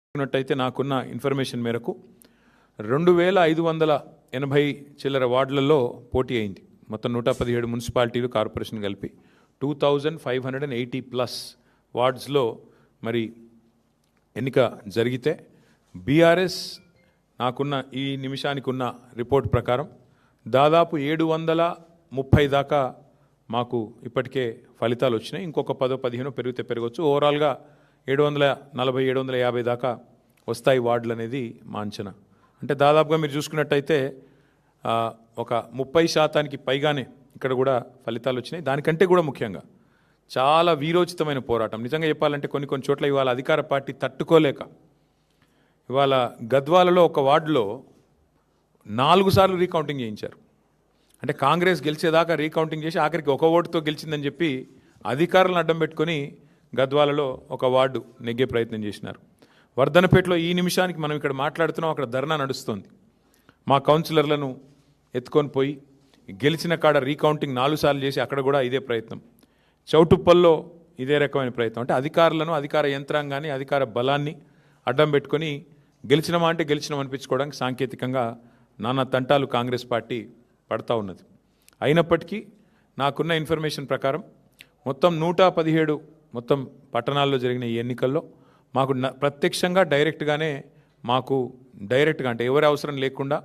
చూసుకున్నట్టయితే నాకున్న ఇన్ఫర్మేషన్ మేరకు 2580 చిల్లర వార్డులలో పోటీ అయింది. మొత్తం 117 మున్సిపాలిటీలు కార్పొరేషన్ కలిపి 2580+ వార్డ్స్లో మరి ఎన్నిక జరిగితే బీఆర్ఎస్ నాకున్న ఈ నిమిషానికి ఉన్న రిపోర్ట్ ప్రకారం దాదాపు 730 దాకా మాకు ఇప్పటికే ఫలితాలు వచ్చినాయి. ఇంకొక 10-15 పెరిగితే పెరగవచ్చు. ఓవరాల్గా 740-750 దాకా వస్తాయి వార్డులు అనేది మా అంచనా. అంటే దాదాపుగా మీరు చూసుకున్నట్టయితే ఒక 30% పైగానే ఇక్కడ కూడా ఫలితాలు వచ్చినాయి. దానికంటే కూడా ముఖ్యంగా చాలా వీరోచితమైన పోరాటం. నిజంగా చెప్పాలంటే కొన్ని చోట్ల ఇవాళ అధికార పార్టీ తట్టుకోలేక ఇవాళ గద్వాలలో ఒక వార్డులో 4 సార్లు రీకౌంటింగ్ చేయించారు. అంటే కాంగ్రెస్ గెలిచేదాకా రీకౌంటింగ్ చేసి ఆఖరికి ఒక ఓటుతో గెలిచిందని చెప్పి అధికారులను అడ్డం పెట్టుకొని గద్వాలలో ఒక వార్డు నెగ్గే ప్రయత్నం చేసినారు. వర్ధనపేటలో ఈ నిమిషానికి మనం ఇక్కడ మాట్లాడుతున్నాం, అక్కడ ధర్నా నడుస్తుంది. మా కౌన్సిలర్లను ఎత్తుకొని పోయి గెలిచిన కాడ రీకౌంటింగ్ 4 సార్లు చేసి అక్కడ కూడా ఇదే ప్రయత్నం. చౌటుప్పల్లో ఇదే రకమైన ప్రయత్నం. అంటే అధికారులను, అధికార యంత్రాంగాన్ని, అధికార బలాన్ని అడ్డం పెట్టుకొని గెలిచినమా అంటే గెలిచినాం అనిపించుకోవడానికి సాంకేతికంగా నానా తంటాలు కాంగ్రెస్ పార్టీ పడతా ఉన్నది. అయినప్పటికీ నాకున్న ఇన్ఫర్మేషన్ ప్రకారం మొత్తం 117 మొత్తం పట్టణాల్లో జరిగిన ఈ ఎన్నికల్లో మాకు ప్రత్యక్షంగా డైరెక్ట్గానే అంటే ఎవరి అవసరం లేకుండా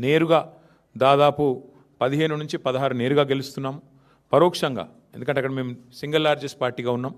నేరుగా దాదాపు 15 నుంచి 16 నేరుగా గెలుస్తున్నాము. పరోక్షంగా, ఎందుకంటే అక్కడ మేము సింగిల్ లార్జెస్ట్ పార్టీగా ఉన్నాం.